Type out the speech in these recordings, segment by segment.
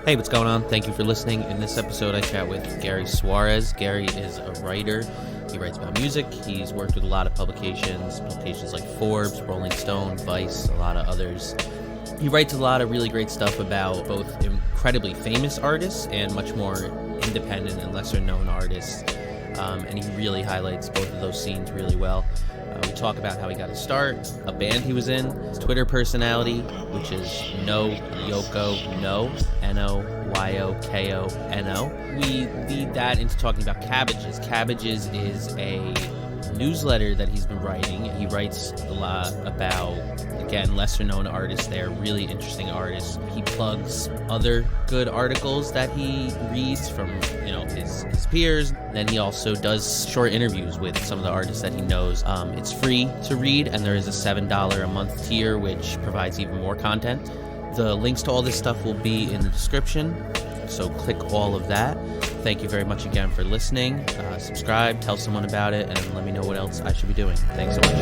Hey, what's going on? Thank you for listening. In this episode, I chat with Gary Suarez. Gary is a writer. He writes about music. He's worked with a lot of publications like Forbes, Rolling Stone, Vice, a lot of others. He writes a lot of really great stuff about both incredibly famous artists and much more independent and lesser-known artists. And he really highlights both of those scenes really well. We talk about how he got his start, a band he was in, his Twitter personality, which is No Yoko No, N-O-Y-O-K-O-N-O. We lead that into talking about Cabbages. Cabbages is a newsletter that he's been writing. He writes a lot about, again, lesser-known artists there, really interesting artists. He plugs other good articles that he reads from, his peers. Then he also does short interviews with some of the artists that he knows. It's free to read, and there is a $7 a month tier, which provides even more content. The links to all this stuff will be in the description, so click all of that. Thank you very much again for listening. Subscribe, tell someone about it, and let me know what else I should be doing. Thanks so much.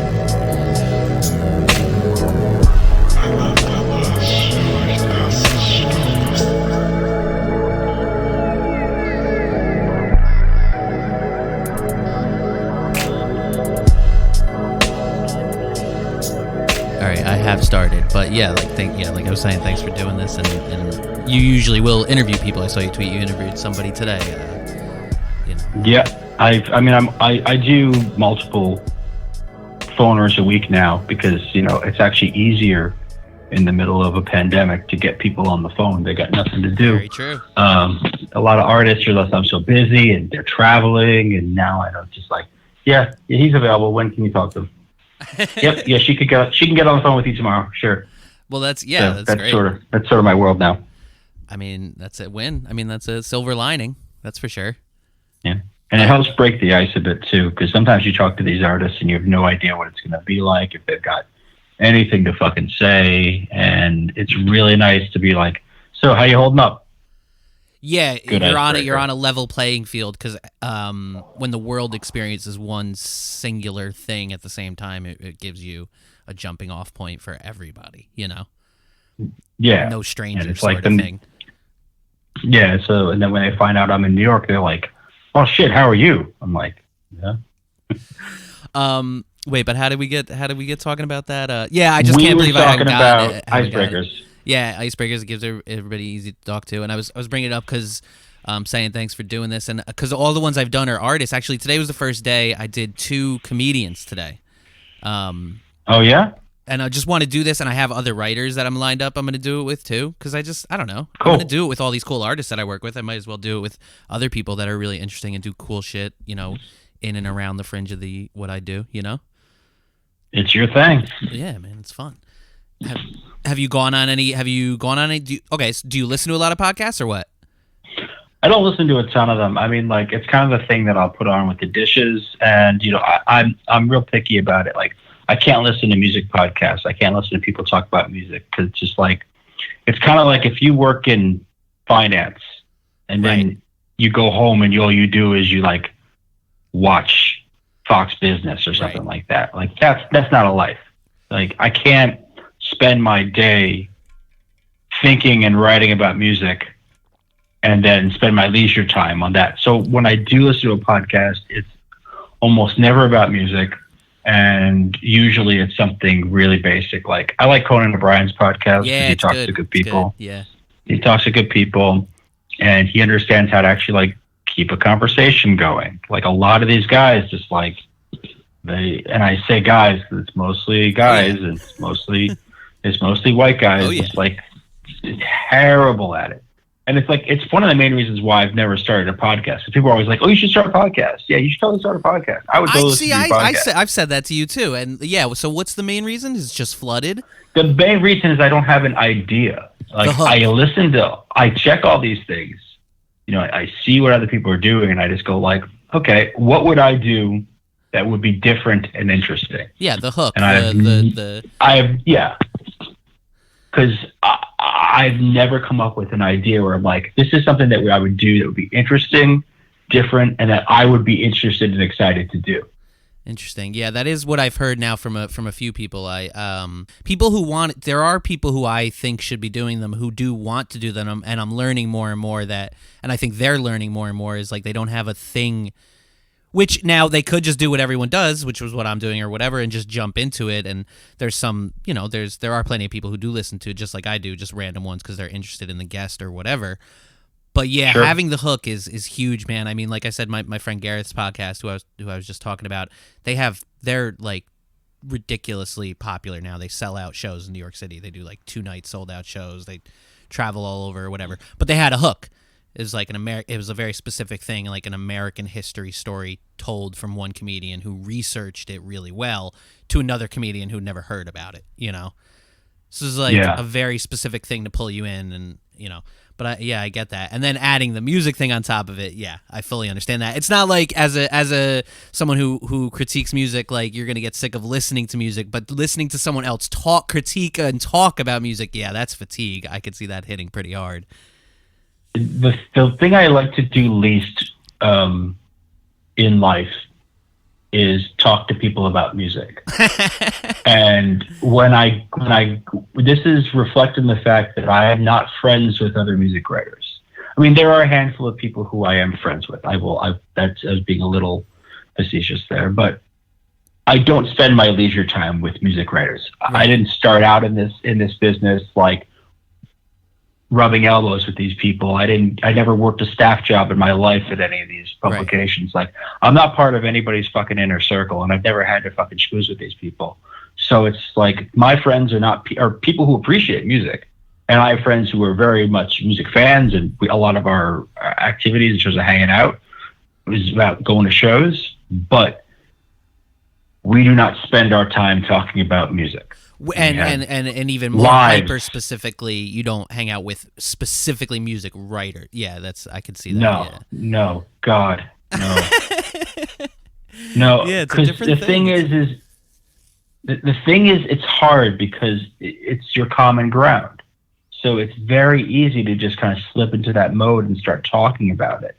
All right, I have started, but like I was saying, thanks for doing this, and you usually will interview people. I saw you tweet you interviewed somebody today. Yeah, I do multiple phoners a week now because it's actually easier in the middle of a pandemic to get people on the phone. They got nothing to do. Very true. A lot of artists are like, I'm so busy and they're traveling, and now I don't just like, yeah, he's available. When can you talk to him? Yep, yeah, she can get on the phone with you tomorrow. Sure. Well, that's great. That's sort of my world now. I mean, that's a win. I mean, that's a silver lining. That's for sure. Yeah. And it helps break the ice a bit too, because sometimes you talk to these artists and you have no idea what it's going to be like, if they've got anything to fucking say. And it's really nice to be like, so how you holding up? Yeah, you're on a level playing field, because when the world experiences one singular thing at the same time, it gives you a jumping off point for everybody, Yeah. No stranger it's sort like of thing. Yeah, so, and then when they find out I'm in New York, they're like, oh shit, how are you? I'm like, yeah. Wait, but how did we get talking about that? Yeah, I just can't believe I haven't gotten it. Icebreakers. Yeah, icebreakers gives everybody easy to talk to, and I was bringing it up because saying thanks for doing this, and because all the ones I've done are artists. Actually, today was the first day I did 2 comedians today. Oh yeah. And I just want to do this, and I have other writers that I'm lined up. I'm going to do it with too, because I don't know. Cool. I'm going to do it with all these cool artists that I work with. I might as well do it with other people that are really interesting and do cool shit, in and around the fringe of what I do. It's your thing. Yeah, man, it's fun. Have you gone on any? Do you listen to a lot of podcasts or what? I don't listen to a ton of them. I mean, like, it's kind of the thing that I'll put on with the dishes, and I'm real picky about it. Like, I can't listen to music podcasts. I can't listen to people talk about music, because it's just like, it's kind of like if you work in finance and then you go home and all you do is you like watch Fox Business or something like that. Like, that's not a life. Like, I can't spend my day thinking and writing about music and then spend my leisure time on that. So when I do listen to a podcast, it's almost never about music. And usually it's something really basic. Like, I like Conan O'Brien's podcast. Yeah, he talks to good people. Yeah. He talks to good people, and he understands how to actually like keep a conversation going. Like, a lot of these guys just like, and I say guys, it's mostly guys, and it's mostly white guys. Oh, yeah. It's like terrible at it. And it's like, it's one of the main reasons why I've never started a podcast. So people are always like, oh, you should start a podcast. Yeah, you should totally start a podcast. I would totally listen to your podcast. I've said that to you too. And yeah, so what's the main reason? Is it just flooded? The main reason is I don't have an idea. Like, I check all these things. I see what other people are doing, and I just go like, okay, what would I do that would be different and interesting? Yeah, the hook. And because I've never come up with an idea where I'm like, this is something that I would do that would be interesting, different, and that I would be interested and excited to do. Interesting. Yeah, that is what I've heard now from a few people. People who want, there are people who I think should be doing them who do want to do them, and I'm learning more and more that, and I think they're learning more and more is like they don't have a thing, which now they could just do what everyone does, which was what I'm doing or whatever, and just jump into it. And there's some, there are plenty of people who do listen to it just like I do, just random ones because they're interested in the guest or whatever. But yeah, Sure. having the hook is huge, man. I mean, like I said, my friend Gareth's podcast, who I was just talking about, they're like ridiculously popular now. They sell out shows in New York City. They do like 2-night sold out shows. They travel all over or whatever. But they had a hook. It was like it was a very specific thing, like an American history story told from one comedian who researched it really well to another comedian who'd never heard about it. So it's like a very specific thing to pull you in, and But I get that. And then adding the music thing on top of it, yeah, I fully understand that. It's not like as a someone who critiques music, like you're gonna get sick of listening to music, but listening to someone else critique and talk about music, yeah, that's fatigue. I could see that hitting pretty hard. The thing I like to do least in life is talk to people about music. And this is reflected in the fact that I am not friends with other music writers. I mean, there are a handful of people who I am friends with. That's as being a little facetious there, but I don't spend my leisure time with music writers. Right. I didn't start out in this business like rubbing elbows with these people. I never worked a staff job in my life at any of these publications. Right. Like, I'm not part of anybody's fucking inner circle, and I've never had to fucking schmooze with these people. So it's like my friends are people who appreciate music, and I have friends who are very much music fans, and a lot of our activities in terms of hanging out is about going to shows, but we do not spend our time talking about music. And even more hyper specifically, you don't hang out with specifically music writer. Yeah, I could see that. No, God, no, no. Yeah, it's a different thing. The thing is, it's hard because it's your common ground. So it's very easy to just kind of slip into that mode and start talking about it.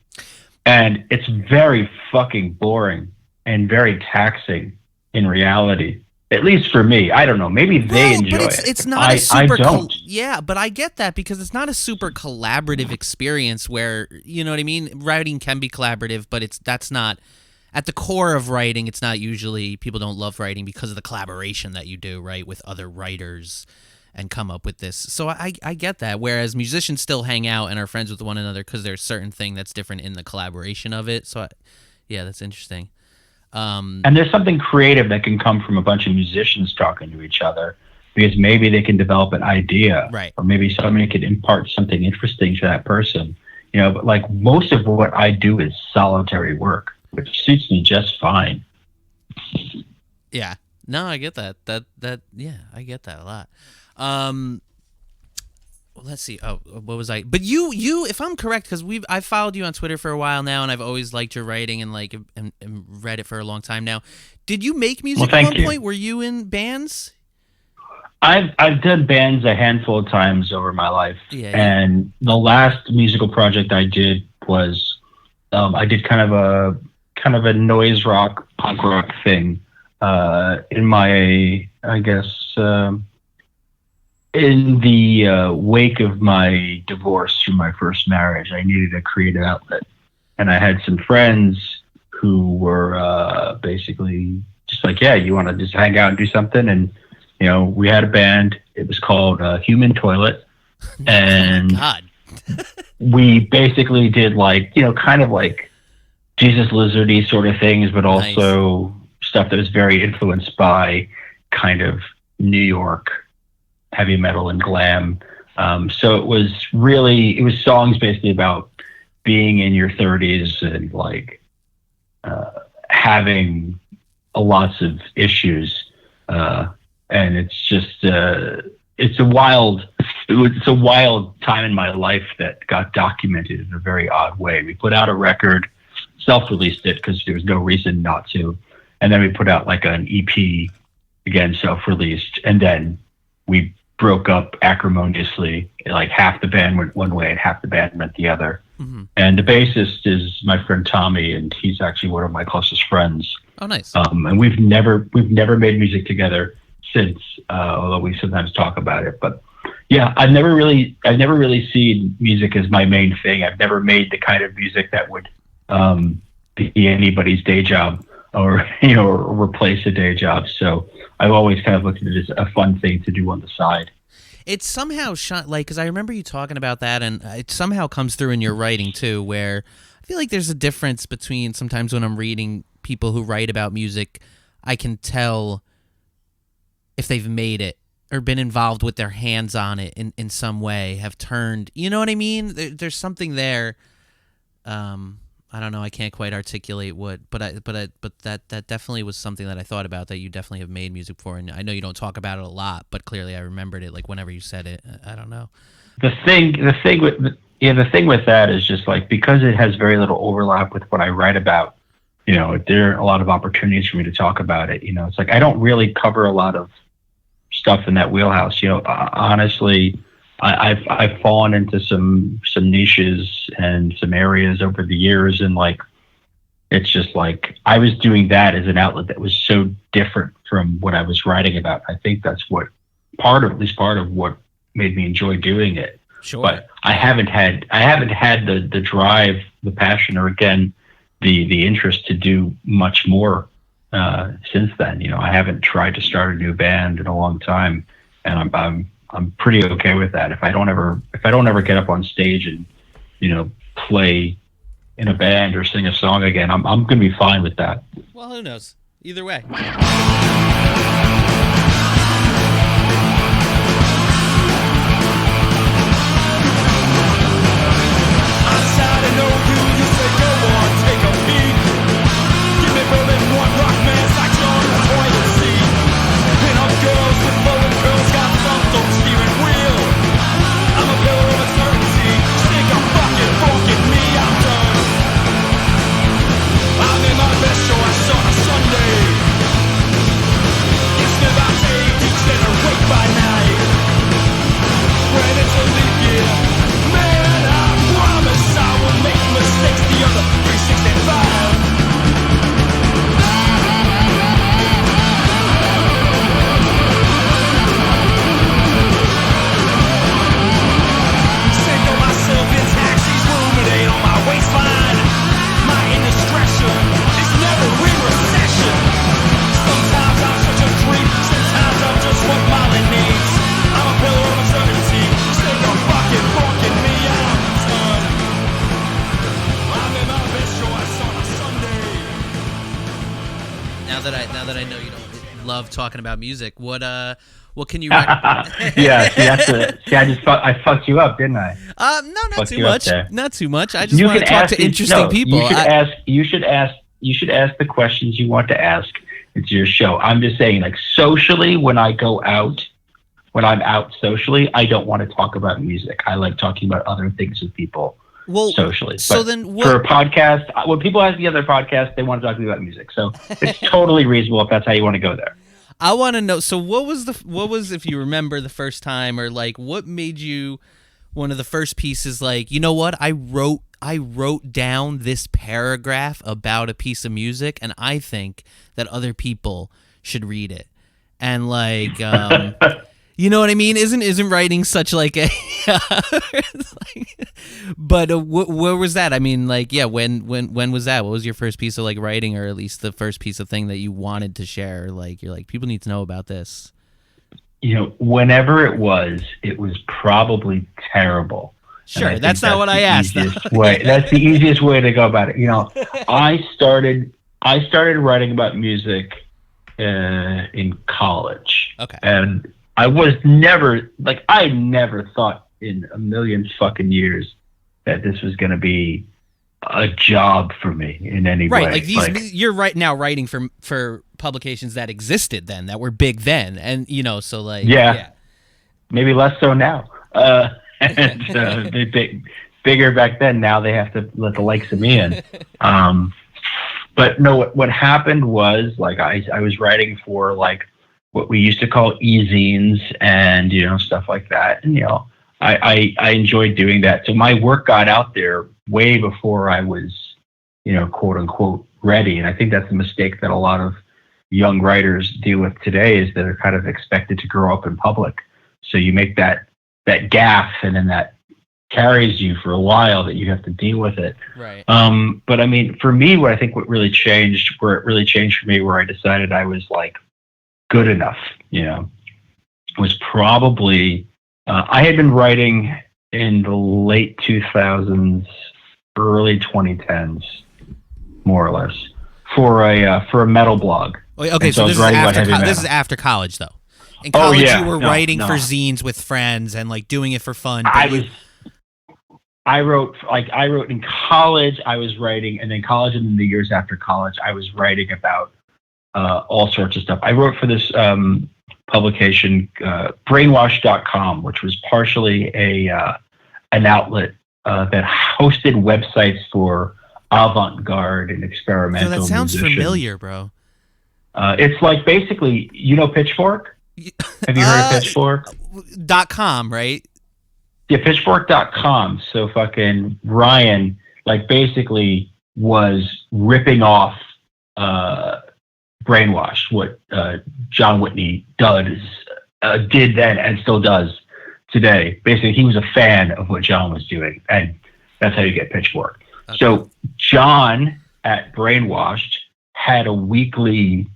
And it's very fucking boring and very taxing in reality. At least for me. I don't know. Maybe they enjoy it. It's not a super... I don't. Yeah, but I get that because it's not a super collaborative experience where, you know what I mean? Writing can be collaborative, but that's not... At the core of writing, it's not usually... People don't love writing because of the collaboration that you do, right? With other writers and come up with this. So I get that. Whereas musicians still hang out and are friends with one another because there's a certain thing that's different in the collaboration of it. So, yeah, that's interesting. And there's something creative that can come from a bunch of musicians talking to each other because maybe they can develop an idea, right? Or maybe somebody could impart something interesting to that person, but like most of what I do is solitary work, which suits me just fine. Yeah, no, I get that. Yeah, I get that a lot. Let's see. Oh, what was I? But you, if I'm correct, because I've followed you on Twitter for a while now, and I've always liked your writing and and read it for a long time now. Did you make music at one point? Were you in bands? I've done bands a handful of times over my life, and the last musical project I did was I did kind of a noise rock, punk rock thing in my, I guess. In the wake of my divorce from my first marriage, I needed a creative outlet. And I had some friends who were basically just like, yeah, you want to just hang out and do something? And, we had a band. It was called Human Toilet. And we basically did kind of like Jesus Lizard-y sort of things, but also stuff that was very influenced by kind of New York heavy metal and glam. So it was songs basically about being in your 30s and having lots of issues. And it's just, it's a wild time in my life that got documented in a very odd way. We put out a record, self-released it because there was no reason not to. And then we put out an EP, again, self-released. And then we broke up acrimoniously. Half the band went one way and half the band went the other. Mm-hmm. And the bassist is my friend Tommy, and he's actually one of my closest friends. Oh, nice. And we've never made music together since, although we sometimes talk about it. But yeah, I've never really seen music as my main thing. I've never made the kind of music that would be anybody's day job, or or replace a day job. So I've always kind of looked at it as a fun thing to do on the side. It's somehow shot like, because I remember you talking about that, and it somehow comes through in your writing too, where I feel like there's a difference between sometimes when I'm reading people who write about music, I can tell if they've made it or been involved with their hands on it in some way, have turned, you know what I mean? There's something there. I don't know. I can't quite articulate what, but that definitely was something that I thought about, that you definitely have made music for. And I know you don't talk about it a lot, but clearly I remembered it. Like whenever you said it, I don't know. The thing with that is just like, because it has very little overlap with what I write about, there are a lot of opportunities for me to talk about it. It's like, I don't really cover a lot of stuff in that wheelhouse. Honestly, I've fallen into some niches and some areas over the years, and like, it's just like, I was doing that as an outlet that was so different from what I was writing about. I think that's at least part of what made me enjoy doing it. Sure. But I haven't had the drive, the passion, or again, the interest to do much more since then. I haven't tried to start a new band in a long time, and I'm pretty okay with that. If I don't ever get up on stage and play in a band or sing a song again, I'm going to be fine with that. Well, who knows? Either way. Now that I know you don't love talking about music, what can you recommend? Yeah, I fucked you up, didn't I? No, not too much. Not too much. I just want to talk to interesting people. You should ask the questions you want to ask. It's your show. I'm just saying, like, socially, when I'm out socially, I don't want to talk about music. I like talking about other things with people. Well, socially. So but then for a podcast, when people ask me other podcasts, they want to talk to me about music. So it's totally reasonable if that's how you want to go there. I want to know. So what was, if you remember the first time, or like, what made you one of the first pieces, like, you know what, I wrote down this paragraph about a piece of music, and I think that other people should read it. And like, you know what I mean? Isn't writing such like a but where was that? I mean, like, yeah, when was that? What was your first piece of like writing, or at least the first piece of thing that you wanted to share? Like, you're like, people need to know about this. Whenever it was probably terrible. Sure, that's not what I asked. That's the easiest way to go about it. I started writing about music in college. Okay. And I was never, like, I never thought in a million fucking years that this was going to be a job for me in any way. Right, like you're right now writing for publications that existed then, that were big then, and so like yeah. Maybe less so now. And they bigger back then. Now they have to let the likes of me in. But no, what happened was, like, I was writing for like what we used to call e-zines and stuff like that, and I enjoyed doing that. So my work got out there way before I was quote unquote ready. And I think that's a mistake that a lot of young writers deal with today, is that they're kind of expected to grow up in public. So you make that gaffe, and then that carries you for a while, that you have to deal with it. Right. But I mean, for me, where it really changed for me, where I decided I was like good enough, was probably, I had been writing in the late 2000s, early 2010s, more or less, for a metal blog. Okay, so this is after college, though. In college, you were writing for zines with friends and like doing it for fun. I wrote in college. I was writing, and then college, and then the years after college, I was writing about all sorts of stuff. I wrote for this publication, Brainwash.com, which was partially an outlet that hosted websites for avant-garde and experimental. So that sounds musicians. familiar, bro. It's like basically, Pitchfork? Have you heard of Pitchfork? .com, right? Yeah, Pitchfork.com. So fucking Ryan, like, basically was ripping off Brainwash, what John Whitney did then and still does today. Basically, he was a fan of what John was doing, and that's how you get Pitchfork. Okay. So John at Brainwashed had a weekly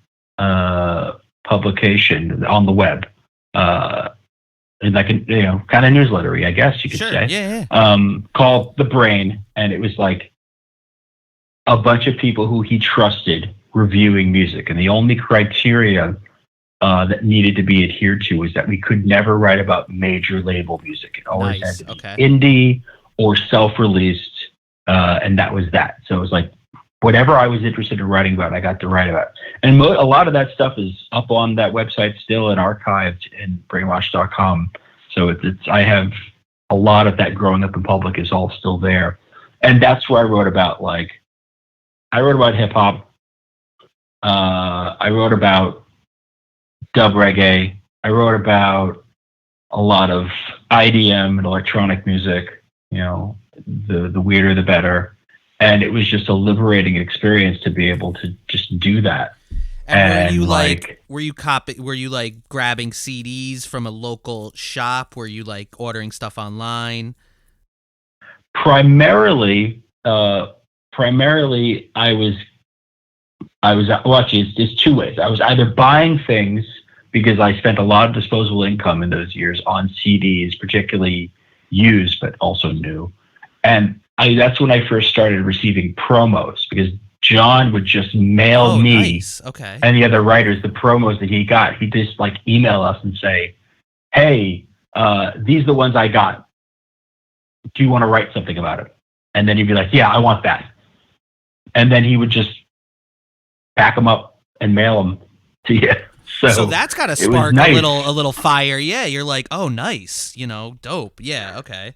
publication on the web, like a kind of newslettery, I guess you could say. Yeah. Called The Brain, and it was like a bunch of people who he trusted reviewing music, and the only criteria that needed to be adhered to was that we could never write about major label music. It always had to be indie or self-released, and that was that. So it was like whatever I was interested in writing about, I got to write about. And a lot of that stuff is up on that website still and archived in brainwash.com. So I have a lot of that growing up in public is all still there. And that's where I wrote about, hip hop. I wrote about dub reggae. I wrote about a lot of IDM and electronic music, the weirder the better. And it was just a liberating experience to be able to just do that. And were you grabbing CDs from a local shop? Were you like ordering stuff online? Primarily, I was watching. It's two ways. I was either buying things because I spent a lot of disposable income in those years on CDs, particularly used, but also new. And that's when I first started receiving promos, because John would just mail me and the other writers the promos that he got. He'd just like email us and say, hey, these are the ones I got. Do you want to write something about it? And then he'd be like, yeah, I want that. And then he would just pack them up and mail them to you. So that's got to spark a little fire. Yeah, you're like, oh, nice, dope. Yeah, okay.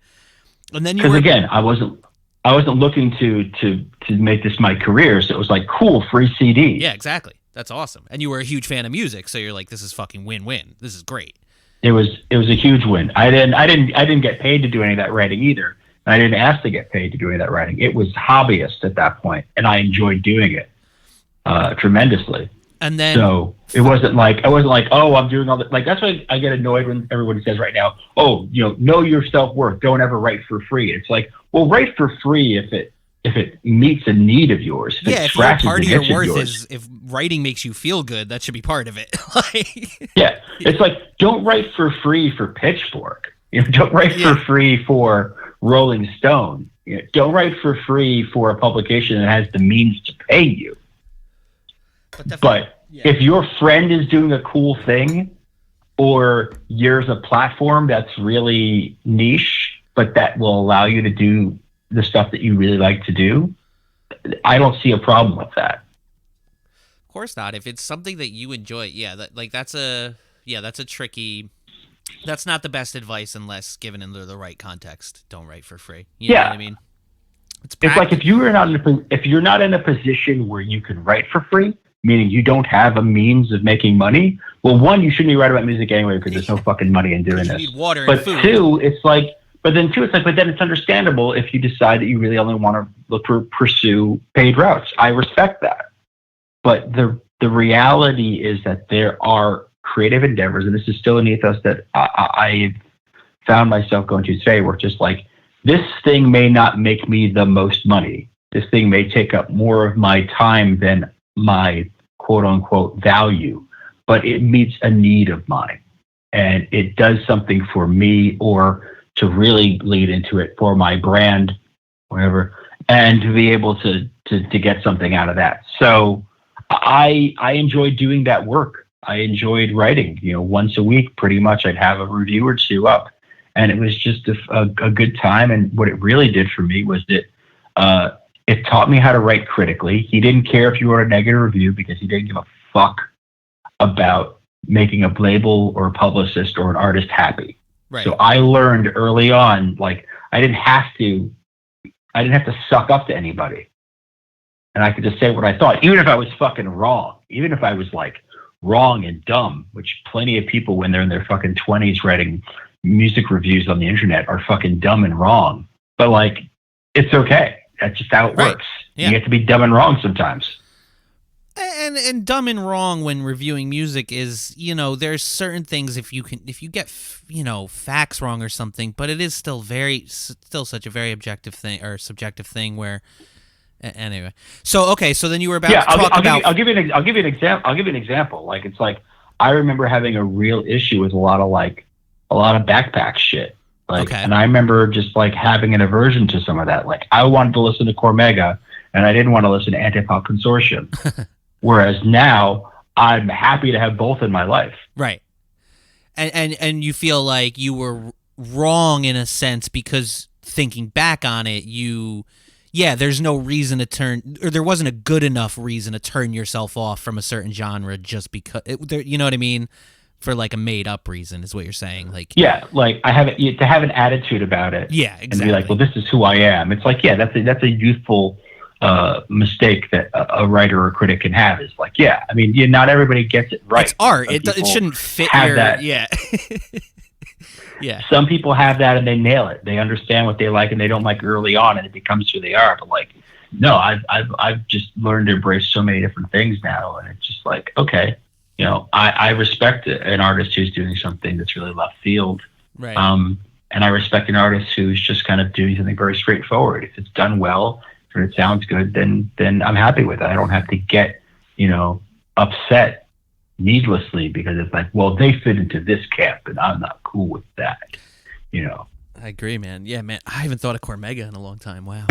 And then because again, I wasn't looking to make this my career, so it was like, cool, free CD. Yeah, exactly. That's awesome. And you were a huge fan of music, so you're like, this is fucking win-win. This is great. It was a huge win. I didn't get paid to do any of that writing either. And I didn't ask to get paid to do any of that writing. It was hobbyist at that point, and I enjoyed doing it tremendously. And then, so it wasn't like, oh, I'm doing all that. Like, that's why I get annoyed when everybody says right now, oh, know your self-worth. Don't ever write for free. It's like, well, write for free if it meets a need of yours. If part of your worth is if writing makes you feel good, that should be part of it. Yeah, it's like, don't write for free for Pitchfork. Don't write for free for Rolling Stone. Don't write for free for a publication that has the means to pay you. But if your friend is doing a cool thing, or there's a platform that's really niche, but that will allow you to do the stuff that you really like to do, I don't see a problem with that. Of course not. If it's something that you enjoy, that's tricky. That's not the best advice unless given in the right context. Don't write for free. You know what I mean? It's like if you're not in a position where you can write for free, meaning you don't have a means of making money, well, one, you shouldn't be writing about music anyway because there's no fucking money in doing this. You need water and but food. Two, but then it's understandable if you decide that you really only want to pursue paid routes. I respect that. But the reality is that there are creative endeavors, and this is still an ethos that I've found myself going to today, where it's just like, this thing may not make me the most money. This thing may take up more of my time than my quote unquote value, but it meets a need of mine. And it does something for me, or to really lead into it for my brand, whatever, and to be able to get something out of that. So I enjoyed doing that work. I enjoyed writing, once a week, pretty much I'd have a review or two up, and it was just a good time. And what it really did for me was that it taught me how to write critically. He didn't care if you wrote a negative review, because he didn't give a fuck about making a label or a publicist or an artist happy. Right. So I learned early on, like, I didn't have to suck up to anybody. And I could just say what I thought, even if I was fucking wrong, even if I was like wrong and dumb, which plenty of people when they're in their fucking 20s writing music reviews on the internet are fucking dumb and wrong. But like, it's okay. That's just how it works. Yeah. You get to be dumb and wrong sometimes. And dumb and wrong when reviewing music is, there's certain things if you get facts wrong or something, but it is still such a very objective thing or subjective thing where. Anyway, so then you were about to talk about. I'll give you an example. Like, it's like, I remember having a real issue with a lot of backpack shit. Like, okay. And I remember just like having an aversion to some of that. Like, I wanted to listen to Cormega, and I didn't want to listen to Antipop Consortium. Whereas now I'm happy to have both in my life. Right. And you feel like you were wrong in a sense, because thinking back on it, there's no reason to turn, or there wasn't a good enough reason to turn yourself off from a certain genre just because, you know what I mean? For like a made up reason is what you're saying. Like, yeah, like to have an attitude about it. Yeah, exactly. And be like, well, this is who I am. It's like, yeah, that's a youthful mistake that a writer or critic can have. Is like, yeah, I mean, not everybody gets it right. It's art. It shouldn't fit your, that. Yeah. Yeah. Some people have that and they nail it. They understand what they like and they don't like early on, and it becomes who they are. But like, no, I've just learned to embrace so many different things now, and it's just like, okay, I respect an artist who's doing something that's really left field. Right. And I respect an artist who's just kind of doing something very straightforward. If it's done well, if it sounds good, then I'm happy with it. I don't have to get, upset needlessly because it's like, well, they fit into this camp and I'm not cool with that. I agree, man. Yeah, man. I haven't thought of Cormega in a long time. Wow.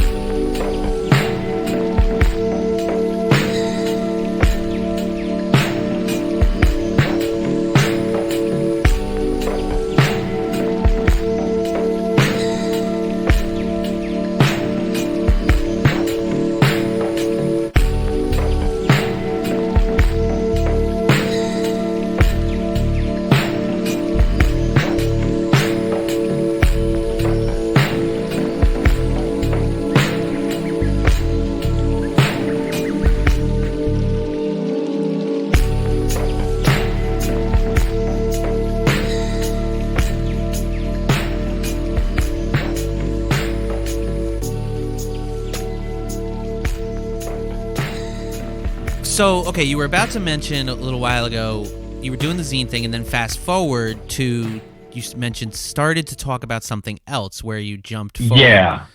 So, okay, you were about to mention a little while ago, you were doing the zine thing, and then fast forward to, you mentioned, started to talk about something else where you jumped forward. Yeah,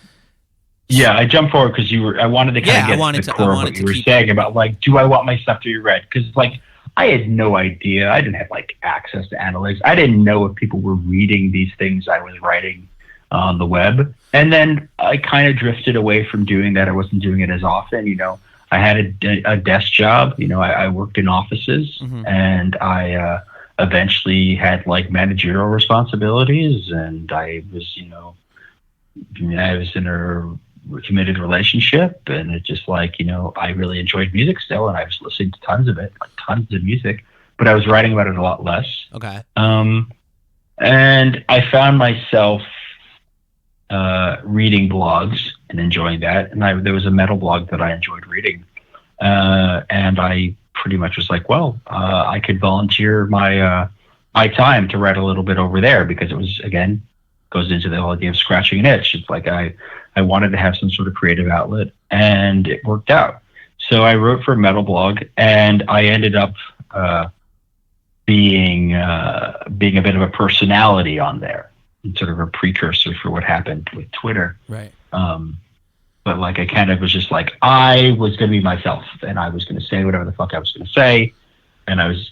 I jumped forward because I wanted to kind of get to the core of what you were saying about, like, do I want my stuff to be read? Because, like, I had no idea. I didn't have, like, access to analytics. I didn't know if people were reading these things I was writing on the web. And then I kind of drifted away from doing that. I wasn't doing it as often, I had a desk job. I worked in offices, mm-hmm. and I eventually had like managerial responsibilities, and I was, I was in a committed relationship, and it just like, I really enjoyed music still, and I was listening to tons of it, like tons of music, but I was writing about it a lot less. Okay. And I found myself reading blogs and enjoying that. And there was a metal blog that I enjoyed reading. And I pretty much was like, well, I could volunteer my time to write a little bit over there, because it was, again, goes into the whole idea of scratching an itch. It's like I wanted to have some sort of creative outlet, and it worked out. So I wrote for a metal blog, and I ended up being a bit of a personality on there, and sort of a precursor for what happened with Twitter. Right. But like I kind of was just like, I was going to be myself, and I was going to say whatever the fuck I was going to say, and I was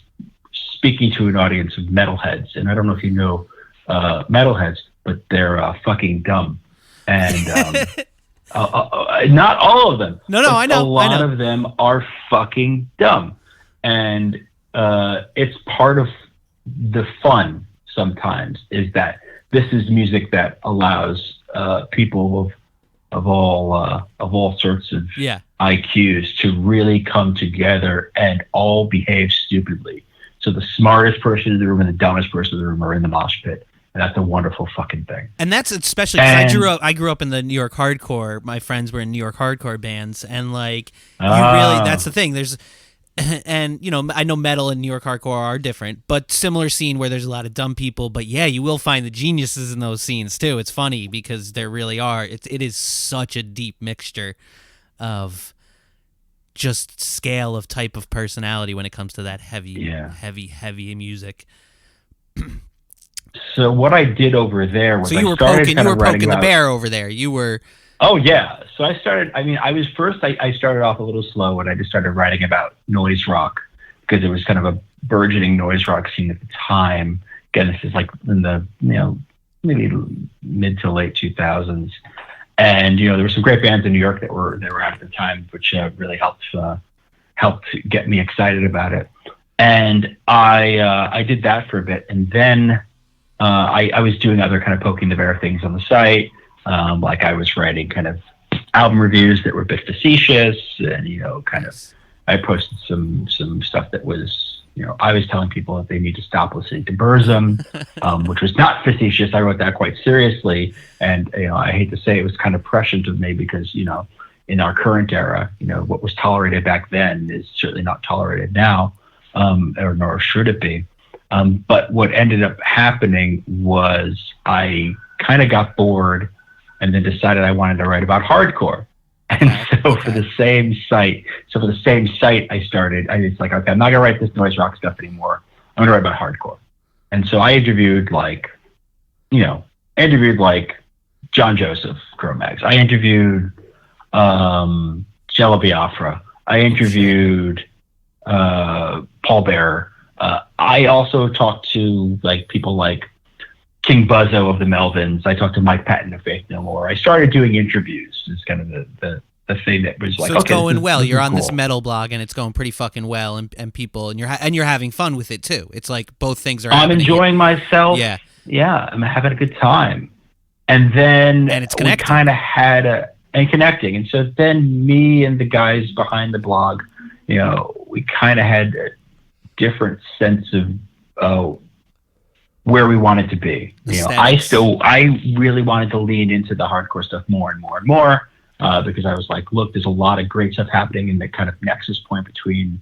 speaking to an audience of metalheads, and I don't know if you know metalheads, but they're fucking dumb, and not all of them. No, I know. A lot of them are fucking dumb, and it's part of the fun. Sometimes is that this is music that allows people of all sorts of IQs to really come together and all behave stupidly. So the smartest person in the room and the dumbest person in the room are in the mosh pit. And that's a wonderful fucking thing. And that's especially because I grew up in the New York hardcore. My friends were in New York hardcore bands, and like that's the thing. And you know, I know metal and New York hardcore are different, but similar scene where there's a lot of dumb people. But yeah, you will find the geniuses in those scenes too. It's funny because there really are. It is such a deep mixture of just scale of type of personality when it comes to that heavy music. So what I did over there was you were poking the bear over there. You were. Oh yeah. So I started. I mean, I started off a little slow, and I just started writing about noise rock because it was kind of a burgeoning noise rock scene at the time. Again, this is like in the maybe mid to late 2000s, and there were some great bands in New York that were out at the time, which really helped get me excited about it. And I did that for a bit, and then I was doing other kind of poking the bear things on the site. Like I was writing kind of album reviews that were a bit facetious, and kind of I posted some stuff that was I was telling people that they need to stop listening to Burzum, which was not facetious. I wrote that quite seriously, and I hate to say it was kind of prescient of me because in our current era, what was tolerated back then is certainly not tolerated now, or nor should it be. But what ended up happening was I kind of got bored and then decided I wanted to write about hardcore. And for the same site, I started, I was like, okay, I'm not going to write this noise rock stuff anymore. I'm going to write about hardcore. And so I interviewed like John Joseph, Cro-Mags. I interviewed Jello Biafra. I interviewed Paul Bearer. I also talked to like people like King Buzzo of the Melvins. I talked to Mike Patton of Faith No More. I started doing interviews. It's kind of the thing that was like, so it's okay, going well. You're on cool. this metal blog, and it's going pretty fucking well, and people, and you're having fun with it too. It's like both things are. I'm enjoying myself. Yeah, I'm having a good time, and then it's connecting. We kind of had connecting, and so then me and the guys behind the blog, we kind of had a different sense of where we wanted to be. I really wanted to lean into the hardcore stuff more and more and more, because I was like, look, there's a lot of great stuff happening in the kind of nexus point between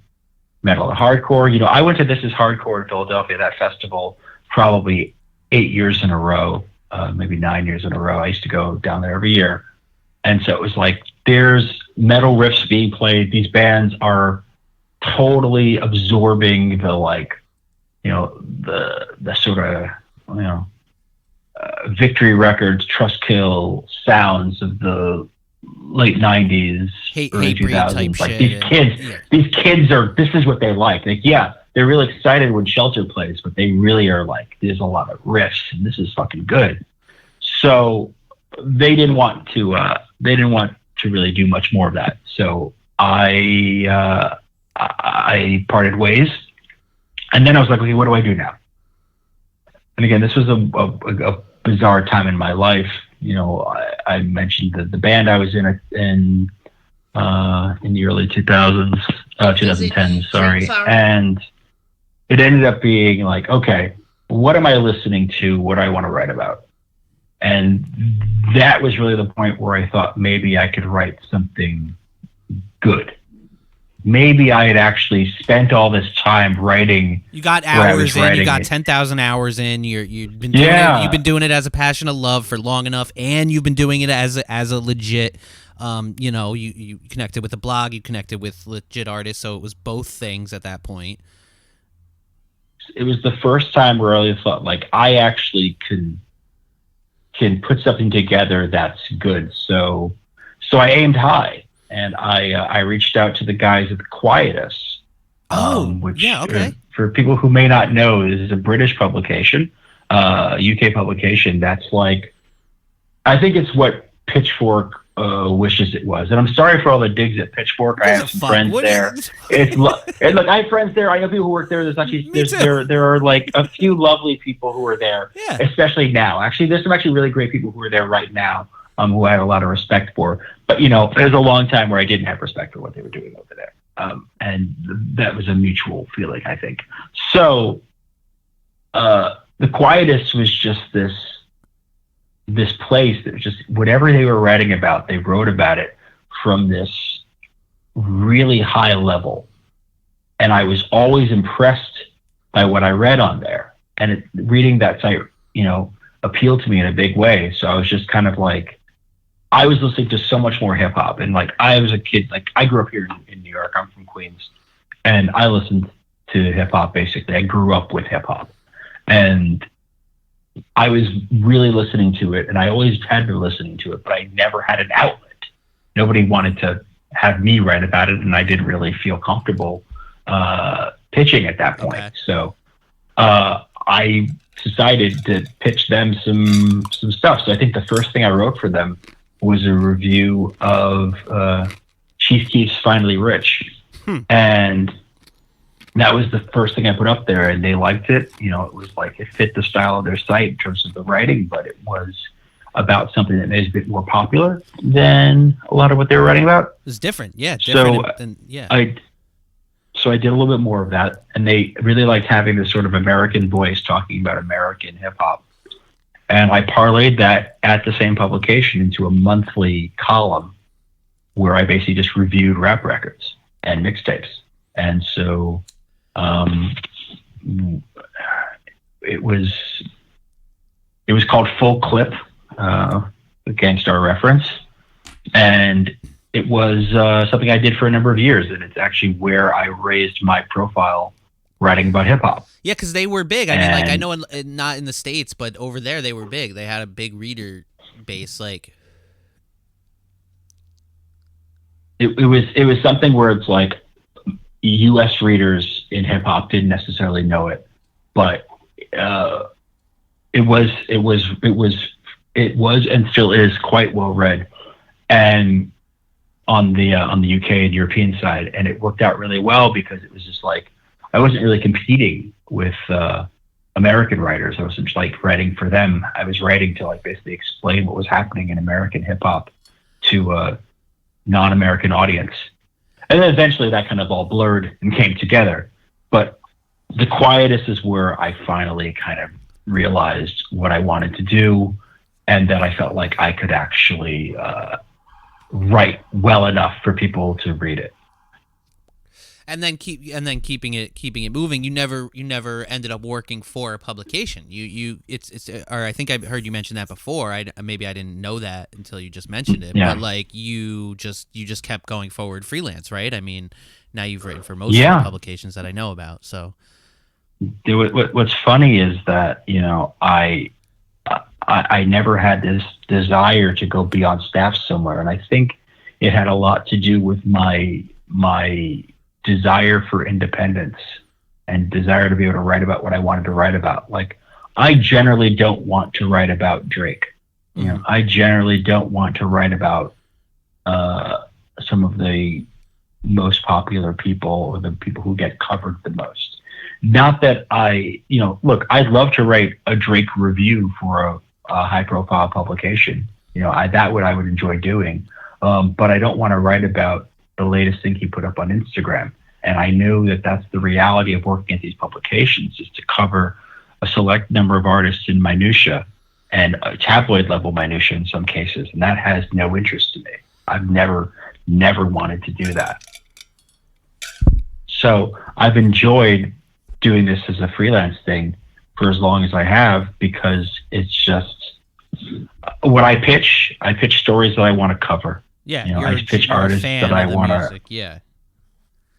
metal and hardcore. I went to This Is Hardcore in Philadelphia, that festival, probably 8 years in a row, maybe 9 years in a row. I used to go down there every year. And so it was like, there's metal riffs being played. These bands are totally absorbing the the sort of, Victory Records, Trustkill sounds of the late 90s, early 2000s. Like these kids are, this is what they like. Like, yeah, they're really excited when Shelter plays, but they really are like, there's a lot of riffs and this is fucking good. So they didn't want to really do much more of that. So I parted ways. And then I was like, okay, what do I do now? And again, this was a bizarre time in my life. I mentioned the band I was in the early 2000s, 2010s, sorry. And it ended up being like, okay, what am I listening to? What do I want to write about? And that was really the point where I thought maybe I could write something good. maybe I had actually spent all this time writing. You got where I was hours in. You writing got it. 10,000 hours in. You've been doing it. You've been doing it as a passion of love for long enough, and you've been doing it as a legit. You connected with the blog. You connected with legit artists. So it was both things at that point. It was the first time where I really thought, like, I actually can put something together that's good. So I aimed high, and I reached out to the guys at the Quietus. Which, yeah, okay. For people who may not know, this is a British publication, UK publication. That's like, I think it's what Pitchfork wishes it was. And I'm sorry for all the digs at Pitchfork. I have some friends there. Look, I have friends there. I know people who work there. There's actually there are like a few lovely people who are there, especially now. Actually, there's some actually really great people who are there right now, who I have a lot of respect for. But there's a long time where I didn't have respect for what they were doing over there. And that was a mutual feeling, I think. So the Quietus was just this place that was just whatever they were writing about, they wrote about it from this really high level. And I was always impressed by what I read on there. And reading that site, appealed to me in a big way. So I was just kind of like, I was listening to so much more hip hop. And like, I was a kid, like I grew up here in New York. I'm from Queens, and I listened to hip hop. Basically, I grew up with hip hop, and I was really listening to it, and I always had been listening to it, but I never had an outlet. Nobody wanted to have me write about it, and I didn't really feel comfortable pitching at that point. Okay. So I decided to pitch them some stuff. So I think the first thing I wrote for them was a review of Chief Keef's Finally Rich. And that was the first thing I put up there, and they liked it. It was like, it fit the style of their site in terms of the writing, but it was about something that was a bit more popular than a lot of what they were writing about. It was different. Yeah. So I did a little bit more of that, and they really liked having this sort of American voice talking about American hip hop. And I parlayed that at the same publication into a monthly column where I basically just reviewed rap records and mixtapes. And so it was called Full Clip, against our reference. And it was something I did for a number of years, and it's actually where I raised my profile writing about hip hop. Yeah, because they were big. I mean, like, I know not in the States, but over there they were big. They had a big reader base. Like, it was something where it's like U.S. readers in hip hop didn't necessarily know it, but it was and still is quite well read, and on the UK and European side, and it worked out really well because it was just like, I wasn't really competing with American writers. I wasn't like writing for them. I was writing to like basically explain what was happening in American hip hop to a non-American audience. And then eventually that kind of all blurred and came together. But the Quietus is where I finally kind of realized what I wanted to do, and that I felt like I could actually write well enough for people to read it. And then keeping it moving. You never ended up working for a publication. Or I think I've heard you mention that before. Maybe I didn't know that until you just mentioned it. Yeah. But like you just kept going forward freelance, right? I mean, now you've written for most of the publications that I know about. So what's funny is that I never had this desire to go be on staff somewhere, and I think it had a lot to do with my desire for independence and desire to be able to write about what I wanted to write about. Like, I generally don't want to write about Drake. I generally don't want to write about some of the most popular people or the people who get covered the most. Not that I'd love to write a Drake review for a high profile publication. I would enjoy doing. But I don't want to write about the latest thing he put up on Instagram. And I knew that that's the reality of working at these publications, is to cover a select number of artists in minutia, and tabloid level minutia in some cases. And that has no interest to me. I've never wanted to do that. So I've enjoyed doing this as a freelance thing for as long as I have, because it's just when I pitch stories that I want to cover. Yeah, I pitch you're artists a fan that I of the want to. music. Yeah.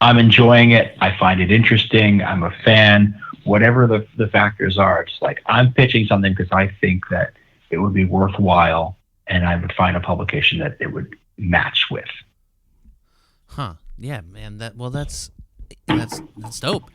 I'm enjoying it. I find it interesting. I'm a fan. Whatever the factors are, it's like I'm pitching something because I think that it would be worthwhile, and I would find a publication that it would match with. Huh. Yeah, man. That's dope.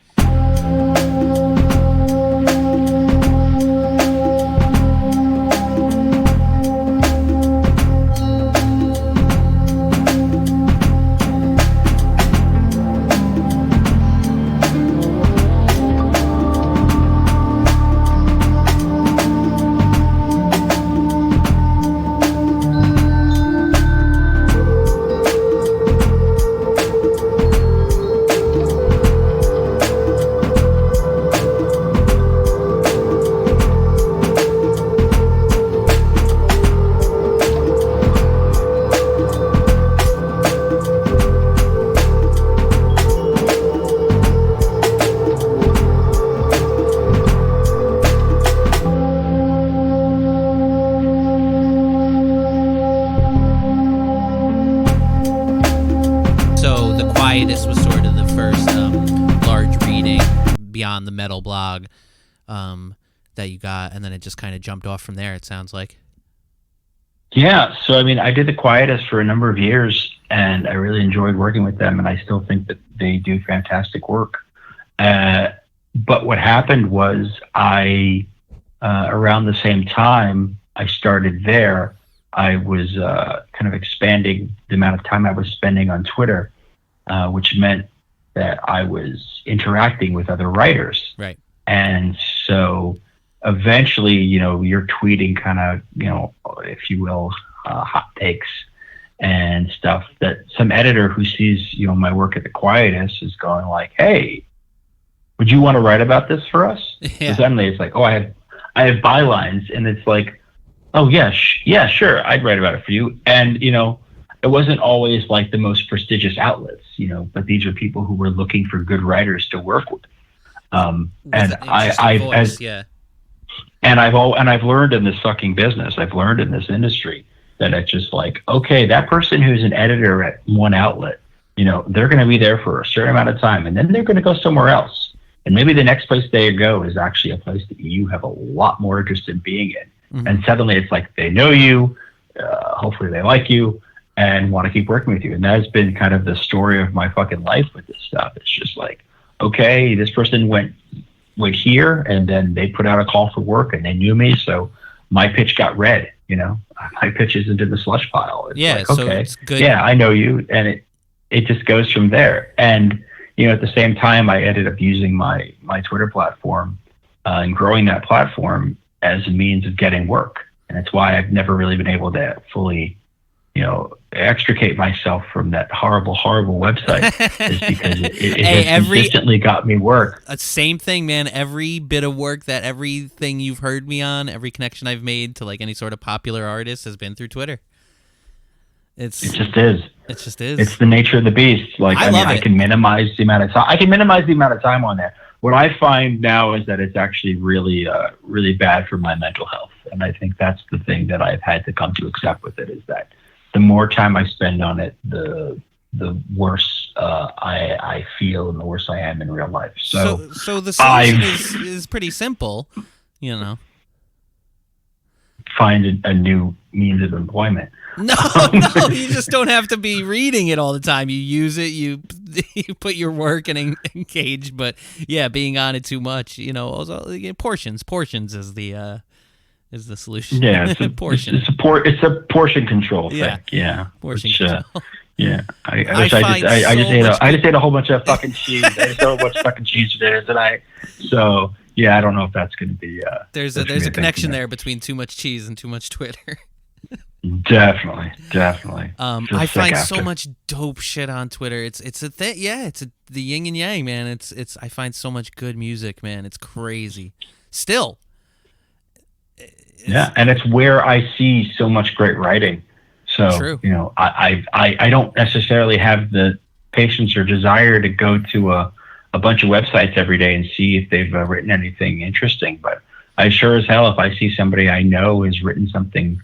This was sort of the first large reading beyond the metal blog that you got, and then it just kind of jumped off from there, it sounds like. Yeah, so I mean, I did the Quietest for a number of years, and I really enjoyed working with them, and I still think that they do fantastic work. But what happened was around the same time I started there, I was kind of expanding the amount of time I was spending on Twitter, which meant that I was interacting with other writers. Right. And so eventually, you're tweeting kind of, if you will, hot takes and stuff that some editor who sees, my work at the Quietest is going like, hey, would you want to write about this for us? Yeah. Suddenly it's like, oh, I have bylines, and it's like, oh yeah, sure, I'd write about it for you. And, it wasn't always like the most prestigious outlets, but these are people who were looking for good writers to work with. And I've learned in this fucking business, I've learned in this industry that it's just like, okay, that person who's an editor at one outlet, they're going to be there for a certain amount of time, and then they're going to go somewhere else. And maybe the next place they go is actually a place that you have a lot more interest in being in. Mm-hmm. And suddenly it's like, they know you, hopefully they like you, and want to keep working with you. And that's been kind of the story of my fucking life with this stuff. It's just like, okay, this person went here, and then they put out a call for work, and they knew me, so my pitch got read. My pitch is into the slush pile. It's like, okay, so it's good. Yeah, I know you, and it just goes from there. And at the same time, I ended up using my Twitter platform and growing that platform as a means of getting work. And that's why I've never really been able to fully extricate myself from that horrible website, is because it has consistently got me work. Same thing, man. Every bit of work, everything you've heard me on, every connection I've made to like any sort of popular artist has been through Twitter. It just is. It's the nature of the beast. Like, I can minimize the amount of time. On there. What I find now is that it's actually really, really bad for my mental health. And I think that's the thing that I've had to come to accept with it, is that the more time I spend on it, the worse I feel, and the worse I am in real life. So the solution is pretty simple, Find a new means of employment. No, you just don't have to be reading it all the time. You use it, you put your work and engage. But yeah, being on it too much, also portions is the solution. Yeah, it's a portion control thing. Yeah, portion control. Yeah, I just ate a whole bunch of fucking cheese. I just ate a whole bunch of fucking cheese for dinner tonight. So yeah, I don't know if that's going to be. There's a connection there between too much cheese and too much Twitter. Definitely. I find so much dope shit on Twitter. It's a thing. Yeah, it's the yin and yang, man. It's I find so much good music, man. It's crazy. Still. Yeah, and it's where I see so much great writing. So true. I don't necessarily have the patience or desire to go to a a bunch of websites every day and see if they've written anything interesting. But I sure as hell, if I see somebody I know has written something,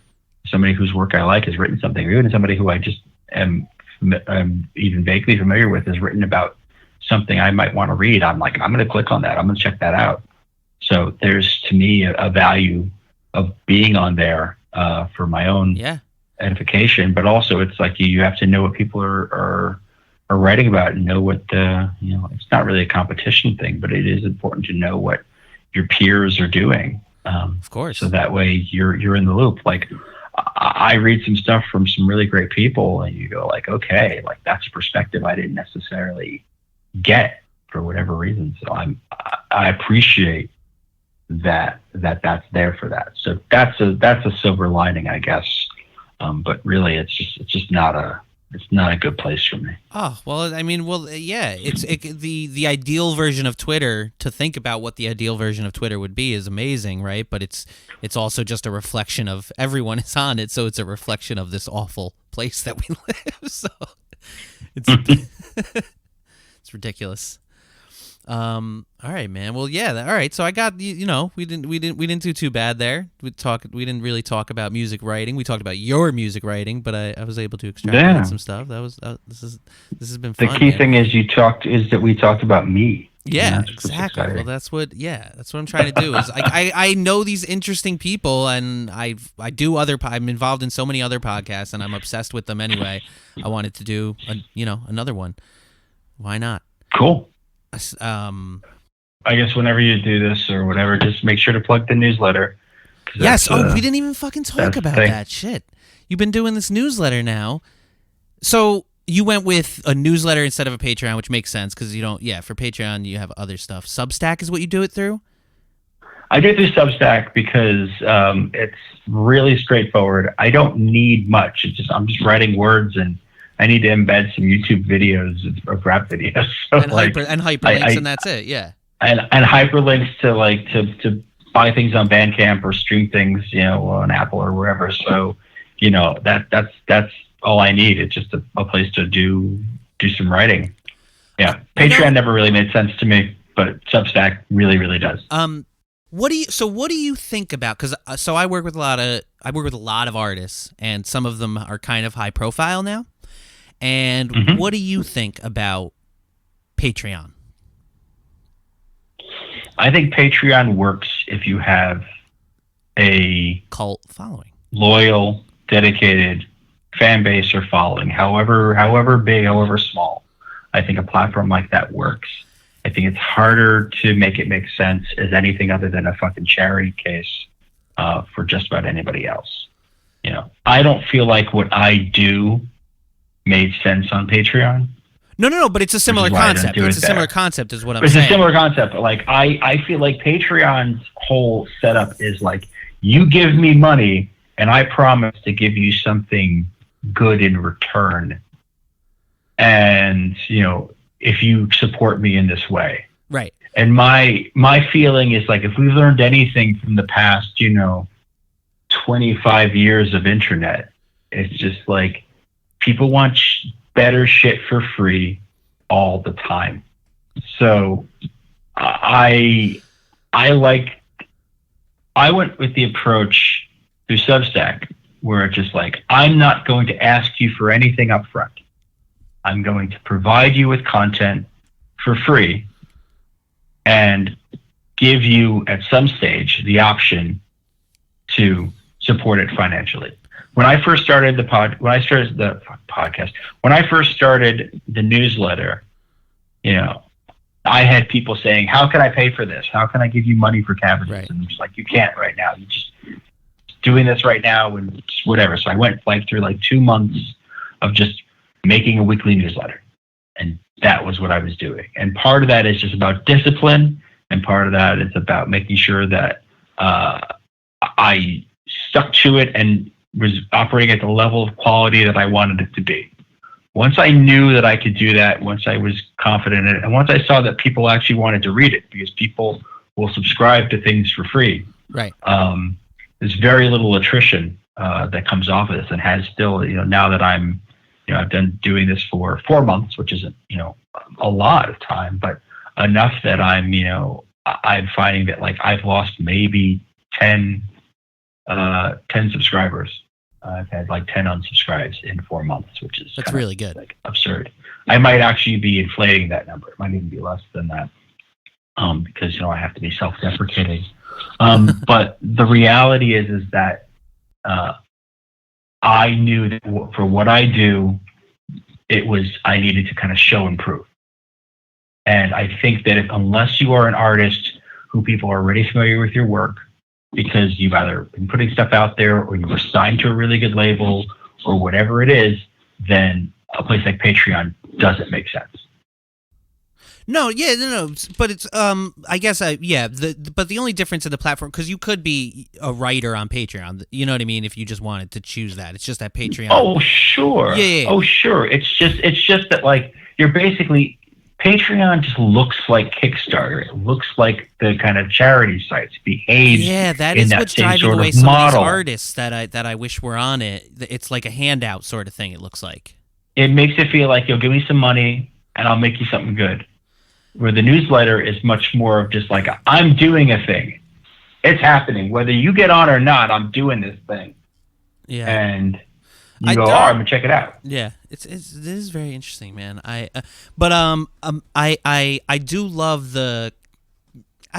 somebody whose work I like has written something, or even somebody who I just am even vaguely familiar with has written about something I might want to read, I'm like, I'm going to click on that. I'm going to check that out. So there's, to me, a value of being on there for my own edification, but also it's like you have to know what people are writing about and know what it's not really a competition thing, but it is important to know what your peers are doing. Of course. So that way you're in the loop. Like I read some stuff from some really great people, and you go like, okay, like that's a perspective I didn't necessarily get for whatever reason. So I appreciate that's there for that. So that's a silver lining, I guess. But really, it's just not a good place for me. Oh, well, I mean, yeah, the ideal version of Twitter, to think about what the ideal version of Twitter would be is amazing, right? But it's also just a reflection of everyone is on it, so it's a reflection of this awful place that we live. So it's it's ridiculous. All right, man. Well, yeah. All right. So I got we didn't do too bad there. We didn't really talk about music writing. We talked about your music writing, but I was able to extrapolate some stuff. That was this has been fun. The key thing is that we talked about me. Yeah, exactly. Well, that's what I'm trying to do. Is I know these interesting people, and I'm involved in so many other podcasts, and I'm obsessed with them anyway. I wanted to do another one. Why not? Cool. I guess whenever you do this or whatever, just make sure to plug the newsletter. Yes. We didn't even fucking talk about that shit. You've been doing this newsletter now. So you went with a newsletter instead of a Patreon, which makes sense because you don't. Yeah, for Patreon you have other stuff. Substack is what you do it through. I do it through Substack because it's really straightforward. I don't need much. I'm just writing words, and I need to embed some YouTube videos of rap videos. So and hyperlinks, and that's it. Yeah. And hyperlinks to buy things on Bandcamp or stream things, on Apple or wherever. So, that's all I need. It's just a place to do some writing. Yeah. Patreon never really made sense to me, but Substack really, really does. What do you think about? Because I work with a lot of artists, and some of them are kind of high profile now. And what do you think about Patreon? I think Patreon works if you have a cult following, loyal, dedicated fan base or following, however big, however small. I think a platform like that works. I think it's harder to make it make sense as anything other than a fucking charity case for just about anybody else. I don't feel like what I do made sense on Patreon. No, but it's a similar concept. It's a similar concept is what I'm saying. It's a similar concept. Like I feel like Patreon's whole setup is like, you give me money and I promise to give you something good in return. And, if you support me in this way. Right. And my feeling is like, if we've learned anything from the past, 25 years of internet, it's just like, people want better shit for free all the time. So I went with the approach through Substack where it's just like, I'm not going to ask you for anything up front. I'm going to provide you with content for free and give you at some stage the option to support it financially. When I first started the podcast, when I first started the newsletter, I had people saying, how can I pay for this? How can I give you money for cabbages? Right. And I'm just like, you can't right now. You're just doing this right now and just whatever. So I went through 2 months of just making a weekly newsletter. And that was what I was doing. And part of that is just about discipline. And part of that is about making sure that I stuck to it and was operating at the level of quality that I wanted it to be. Once I knew that I could do that, once I was confident in it, and once I saw that people actually wanted to read it, because people will subscribe to things for free. Right. There's very little attrition that comes off of this, and has still, now that I'm, I've been doing this for 4 months, which isn't, a lot of time, but enough that I'm finding that like I've lost maybe 10 subscribers. I've had like 10 unsubscribes in 4 months, which is That's really good. like absurd. I might actually be inflating that number. It might even be less than that, because I have to be self-deprecating. But the reality is that I knew that for what I do, I needed to kind of show and prove. And I think that unless you are an artist who people are already familiar with your work, because you've either been putting stuff out there or you were signed to a really good label or whatever it is, then a place like Patreon doesn't make sense. No, but it's I guess but the only difference in the platform, because you could be a writer on Patreon, you know what I mean, if you just wanted to choose that. It's just that Patreon. Oh sure. Yeah. Oh sure. It's just that like you're basically, Patreon just looks like Kickstarter. It looks like the kind of charity sites behaves. Yeah, that in is that what's same driving sort away of some model. of these artists that I wish were on it. It's like a handout sort of thing, it looks like. It makes it feel like you'll give me some money and I'll make you something good. Where the newsletter is much more of just like, I'm doing a thing. It's happening. Whether you get on or not, I'm doing this thing. Yeah. And you go, I'm going to check it out. Yeah. This is very interesting, man. I do love I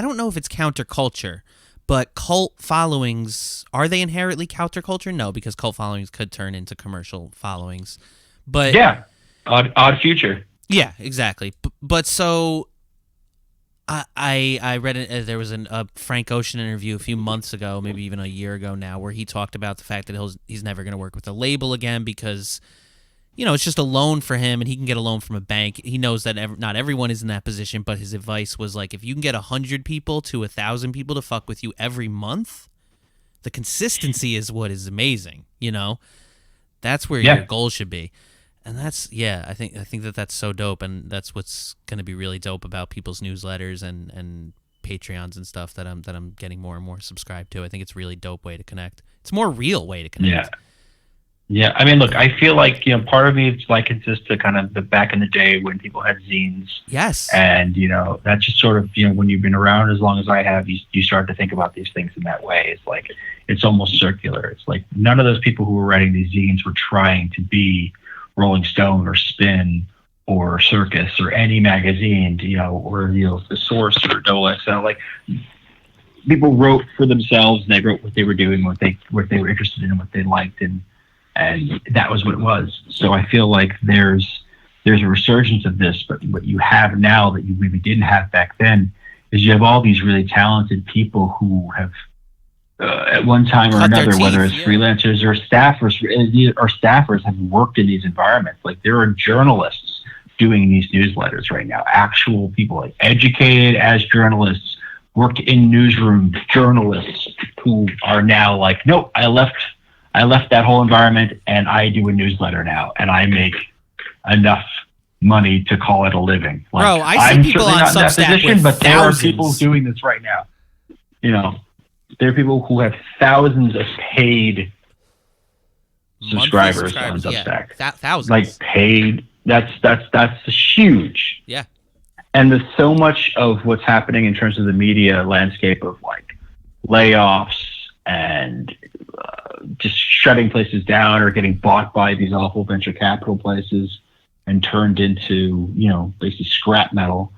don't know if it's counterculture, but cult followings, are they inherently counterculture? No, because cult followings could turn into commercial followings. But yeah, odd future. Yeah, exactly. But so I read it. There was a Frank Ocean interview a few months ago, maybe even a year ago now, where he talked about the fact that he's never going to work with a label again because, it's just a loan for him, and he can get a loan from a bank. He knows that not everyone is in that position, but his advice was like, if you can get 100 people to 1,000 people to fuck with you every month, the consistency is what is amazing. That's where your goal should be. And that's, I think that's so dope, and that's what's going to be really dope about people's newsletters and Patreons and stuff that I'm getting more and more subscribed to. I think it's a really dope way to connect. It's a more real way to connect. Yeah. I mean, look, I feel like, part of me it's likens this to kind of the back in the day when people had zines. Yes. And, that's just sort of, when you've been around as long as I have, you start to think about these things in that way. It's like, it's almost circular. It's like none of those people who were writing these zines were trying to be Rolling Stone or Spin or Circus or any magazine, or The Source or Dole XL. Like, people wrote for themselves, and they wrote what they were doing, what they were interested in, what they liked, and that was what it was. So I feel like there's a resurgence of this, but what you have now that you maybe didn't have back then is you have all these really talented people who have at one time or another, whether it's freelancers or staffers have worked in these environments. Like, there are journalists doing these newsletters right now, actual people, like educated as journalists, worked in newsroom journalists who are now like, nope, I left that whole environment and I do a newsletter now and I make enough money to call it a living. Like, bro, I see people on Substack with but there thousands. are people doing this right now. There are people who have thousands of paid subscribers on Substack. Yeah, thousands. Like paid. That's huge. Yeah. And there's so much of what's happening in terms of the media landscape of like layoffs and just shutting places down or getting bought by these awful venture capital places and turned into, basically scrap metal.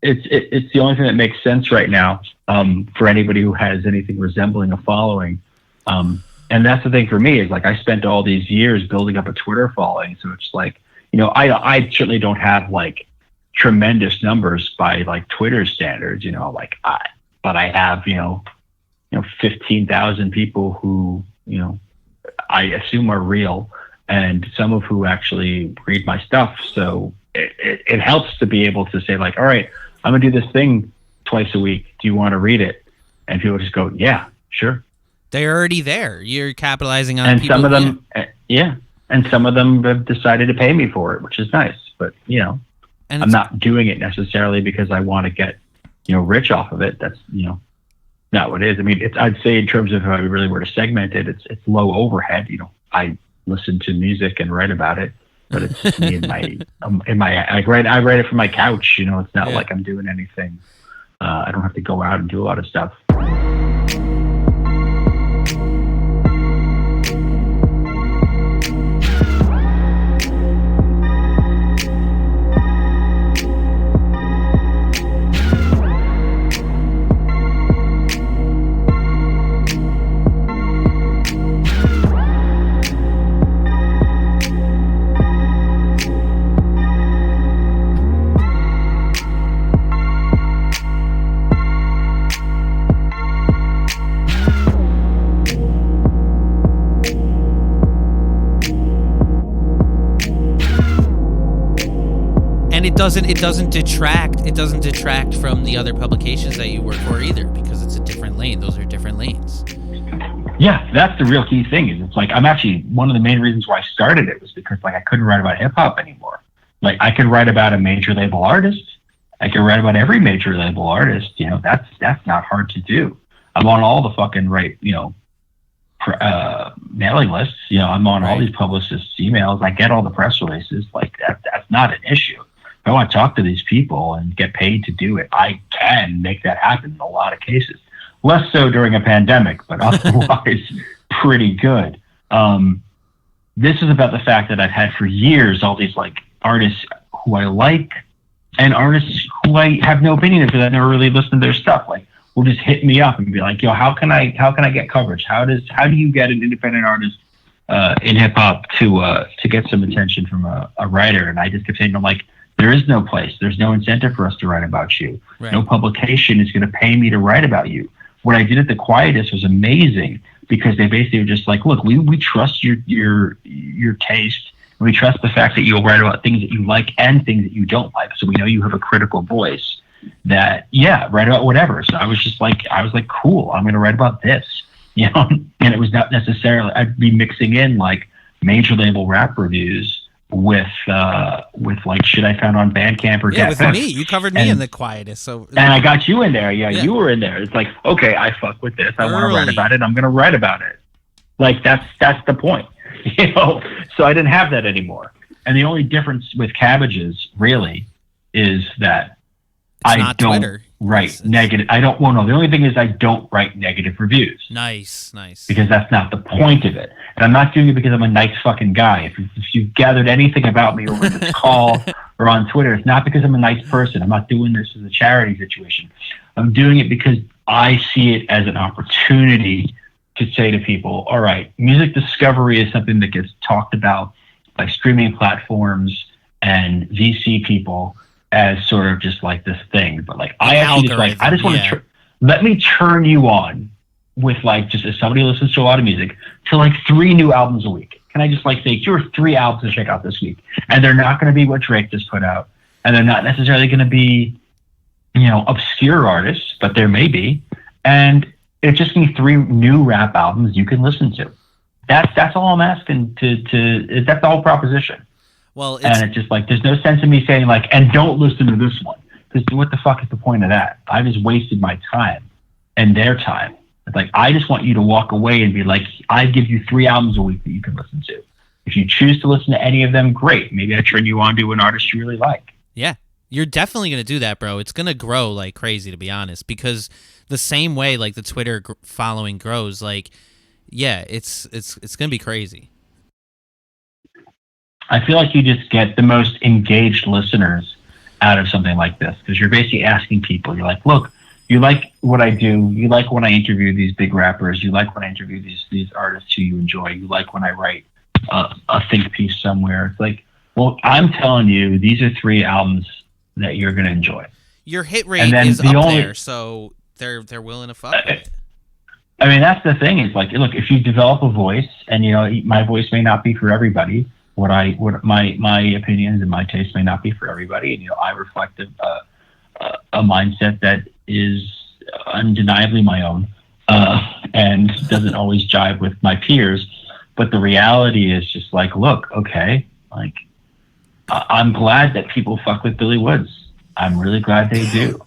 It's the only thing that makes sense right now for anybody who has anything resembling a following. And that's the thing for me is like I spent all these years building up a Twitter following. So it's like, I certainly don't have like tremendous numbers by like Twitter standards, but I have, 15,000 people who, I assume are real and some of who actually read my stuff. So it helps to be able to say like, all right, I'm gonna do this thing twice a week. Do you want to read it? And people just go, yeah, sure. They're already there. You're capitalizing on and people. Some of them, and some of them have decided to pay me for it, which is nice. But I'm not doing it necessarily because I want to get rich off of it. That's not what it is. I mean, I'd say in terms of how we really were to segment it, it's low overhead. I listen to music and write about it. but it's just me I write it from my couch. You know, it's not like I'm doing anything. I don't have to go out and do a lot of stuff. And it doesn't detract from the other publications that you work for either, because it's a different lane. Those are different lanes. Yeah, that's the real key thing. Is it's like I'm actually one of the main reasons why I started it was because like I couldn't write about hip hop anymore. Like I could write about a major label artist. I could write about every major label artist. You know, that's not hard to do. I'm on all the fucking mailing lists. You know, I'm on all these publicists' emails. I get all the press releases. Like that's not an issue. If I want to talk to these people and get paid to do it, I can make that happen in a lot of cases. Less so during a pandemic, but otherwise pretty good. This is about the fact that I've had for years all these like artists who I like and artists who I have no opinion of because I never really listened to their stuff. Like will just hit me up and be like, yo, how can I get coverage? How do you get an independent artist in hip hop to get some attention from a writer? And I just kept saying, I'm like, there is no place. There's no incentive for us to write about you. Right. No publication is going to pay me to write about you. What I did at The Quietest was amazing because they basically were just like, look, we trust your taste. And we trust the fact that you'll write about things that you like and things that you don't like. So we know you have a critical voice that, write about whatever. So I was like, cool, I'm going to write about this, you know? And it was not necessarily, I'd be mixing in like major label rap reviews with like shit I found on Bandcamp or with me. You covered me in The Quietest, and I got you in there. Yeah, you were in there. It's like, okay, I fuck with this. I want to write about it. I'm gonna write about it. Like that's the point, you know. So I didn't have that anymore. And the only difference with Cabbages really is that I don't write negative. I don't. Well, no. The only thing is I don't write negative reviews. Nice. Because that's not the point of it. And I'm not doing it because I'm a nice fucking guy. If you've gathered anything about me over this call or on Twitter, it's not because I'm a nice person. I'm not doing this as a charity situation. I'm doing it because I see it as an opportunity to say to people, all right, music discovery is something that gets talked about by streaming platforms and VC people as sort of just like this thing. But like, I actually just like, I just want to, let me turn you on with like, just as somebody who listens to a lot of music, to like 3 new albums a week. Can I just like say, here are 3 albums to check out this week? And they're not going to be what Drake just put out. And they're not necessarily going to be, you know, obscure artists, but there may be. And it's just going to be 3 new rap albums you can listen to. That's all I'm asking that's the whole proposition. Well, and it's just like, there's no sense in me saying like, and don't listen to this one. Because what the fuck is the point of that? I just wasted my time and their time. It's like, I just want you to walk away and be like, I give you 3 albums a week that you can listen to. If you choose to listen to any of them, great. Maybe I turn you on to an artist you really like. Yeah, you're definitely going to do that, bro. It's going to grow like crazy, to be honest, because the same way like the Twitter following grows, like, yeah, it's going to be crazy. I feel like you just get the most engaged listeners out of something like this because you're basically asking people, you're like, look, you like what I do. You like when I interview these big rappers. You like when I interview these artists who you enjoy. You like when I write a think piece somewhere. It's like, well, I'm telling you, these are 3 albums that you're going to enjoy. Your hit rate is up there, so they're willing to fuck with it. I mean, that's the thing. It's like, look, if you develop a voice, and you know, my voice may not be for everybody. What my opinions and my taste may not be for everybody, and you know, I reflect a mindset that is undeniably my own and doesn't always jive with my peers. But the reality is just like, look, okay, like I'm glad that people fuck with Billy Woods. I'm really glad they do.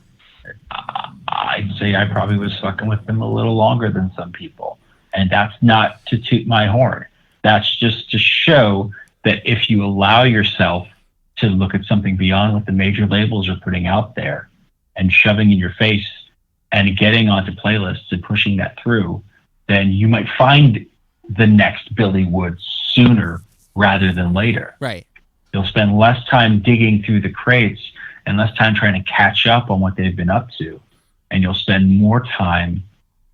I'd say I probably was fucking with them a little longer than some people. And that's not to toot my horn. That's just to show that if you allow yourself to look at something beyond what the major labels are putting out there and shoving in your face and getting onto playlists and pushing that through, then you might find the next Billy Woods sooner rather than later. Right. You'll spend less time digging through the crates and less time trying to catch up on what they've been up to. And you'll spend more time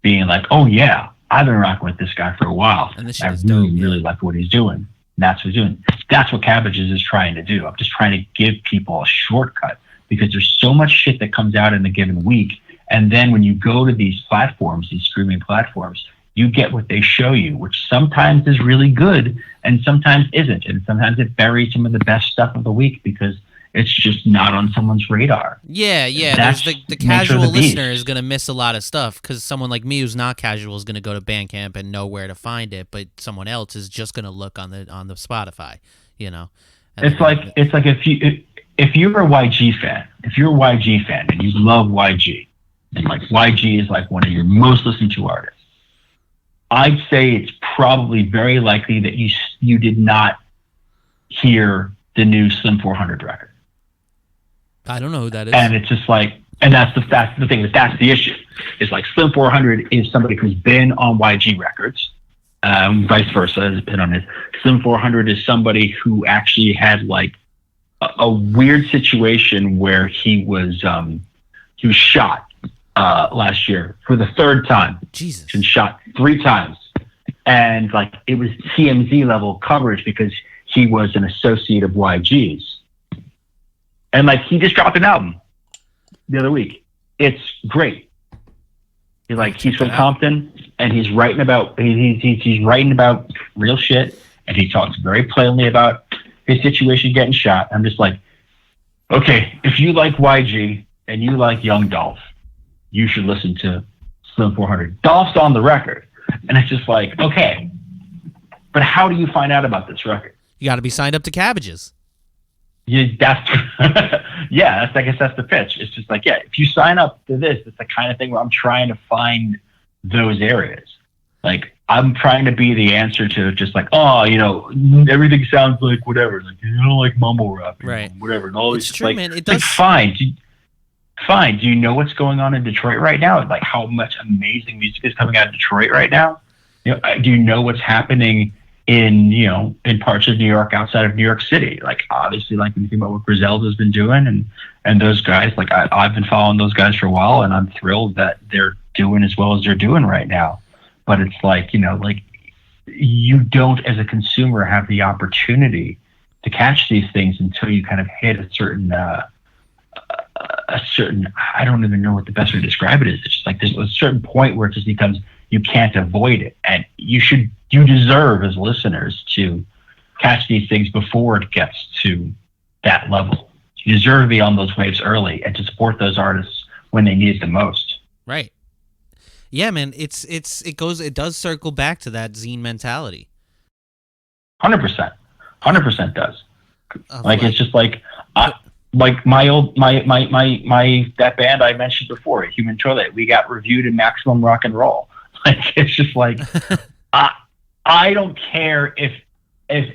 being like, oh yeah, I've been rocking with this guy for a while. And this I shit is really, dope, really like what he's doing. And that's what he's doing. That's what Cabbages is trying to do. I'm just trying to give people a shortcut because there's so much shit that comes out in a given week. And then when you go to these platforms, these streaming platforms, you get what they show you, which sometimes is really good and sometimes isn't. And sometimes it buries some of the best stuff of the week because it's just not on someone's radar. Yeah. That's There's the the nature casual of the beast. listener is going to miss a lot of stuff because someone like me who's not casual is going to go to Bandcamp and know where to find it, but someone else is just going to look on the Spotify, you know. And It's like if you're a YG fan, and you love YG, and like YG is like one of your most listened to artists, I'd say it's probably very likely that you did not hear the new Slim 400 record. I don't know who that is. And it's just like, and that's the thing, that's the issue. It's like Slim 400 is somebody who's been on YG records, vice versa, has been on it. Slim 400 is somebody who actually had like a weird situation where he was shot last year for the third time. Jesus. And shot 3 times. And like it was TMZ level coverage because he was an associate of YG's. And like he just dropped an album the other week. It's great. He's from Compton and he's writing about he's writing about real shit, and he talks very plainly about his situation getting shot. I'm just like, okay, if you like YG and you like Young Dolph, you should listen to Slim 400. Dolph's on the record. And it's just like, okay, but how do you find out about this record? You got to be signed up to Cabbages. I guess that's the pitch. It's just like, yeah, if you sign up to this, it's the kind of thing where I'm trying to find those areas. Like, I'm trying to be the answer to just like, oh, everything sounds like whatever. Like, you don't like mumble rap, right? Whatever. And all it's these true, like, man. It does. Like, fine. Fine. Do you know what's going on in Detroit right now? Like, how much amazing music is coming out of Detroit right now? Do you know what's happening in parts of New York outside of New York City? Like, obviously, like when you think about what Griselda's been doing and those guys, like I've been following those guys for a while, and I'm thrilled that they're doing as well as they're doing right now. But it's like, like you don't as a consumer have the opportunity to catch these things until you kind of hit a certain I don't even know what the best way to describe it is. It's just like there's a certain point where it just becomes you can't avoid it, and you deserve as listeners to catch these things before it gets to that level. You deserve to be on those waves early and to support those artists when they need it the most. Right. Yeah, man. It does circle back to that zine mentality. 100%. 100% does. It's just like like that band I mentioned before, Human Toilet. We got reviewed in Maximum Rock and Roll. Like, it's just like I don't care if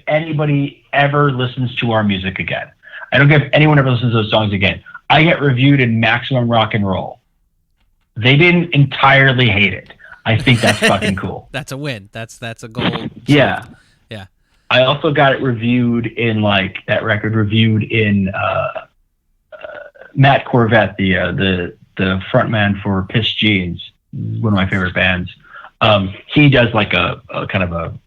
anybody ever listens to our music again. I don't care if anyone ever listens to those songs again. I get reviewed in Maximum Rock and Roll. They didn't entirely hate it. I think that's fucking cool. That's a win. That's a goal. Yeah. Yeah. I also got it reviewed in that record reviewed in Matt Corvette, the frontman for Piss Jeans, one of my favorite bands. He does like a kind of a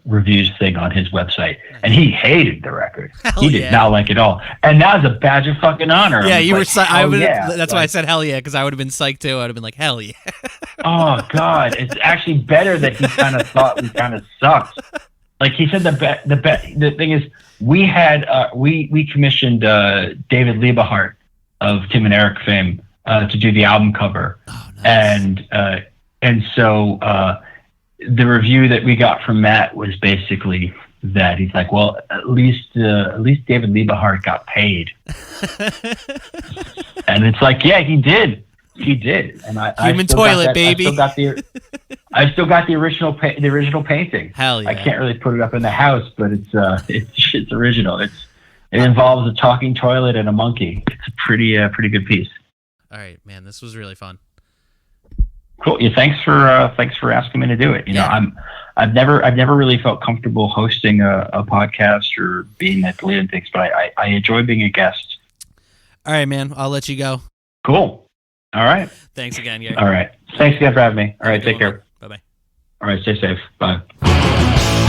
reviews thing on his website, and he hated the record. He did not like it all, and that was a badge of fucking honor. Yeah, you were. Yeah. That's why I said hell yeah, because I would have been psyched too. I would have been like hell yeah. Oh God, it's actually better that he kind of thought we kind of sucked. Like he said, the thing is, we had we commissioned David Liebehart of Tim and Eric fame to do the album cover, and so the review that we got from Matt was basically that he's like, well, at least David Liebehart got paid, and it's like, yeah, he did. He did, and Human toilet, baby. I still got the original painting. Hell yeah! I can't really put it up in the house, but it's original. It involves a talking toilet and a monkey. It's a pretty good piece. All right, man. This was really fun. Cool. Yeah, thanks for asking me to do it. You know, I've never really felt comfortable hosting a podcast or being at the lead and things, but I enjoy being a guest. All right, man. I'll let you go. Cool. All right. Thanks again, Gary. All right. Thanks again for having me. All right. Take care. Bye-bye. All right. Stay safe. Bye.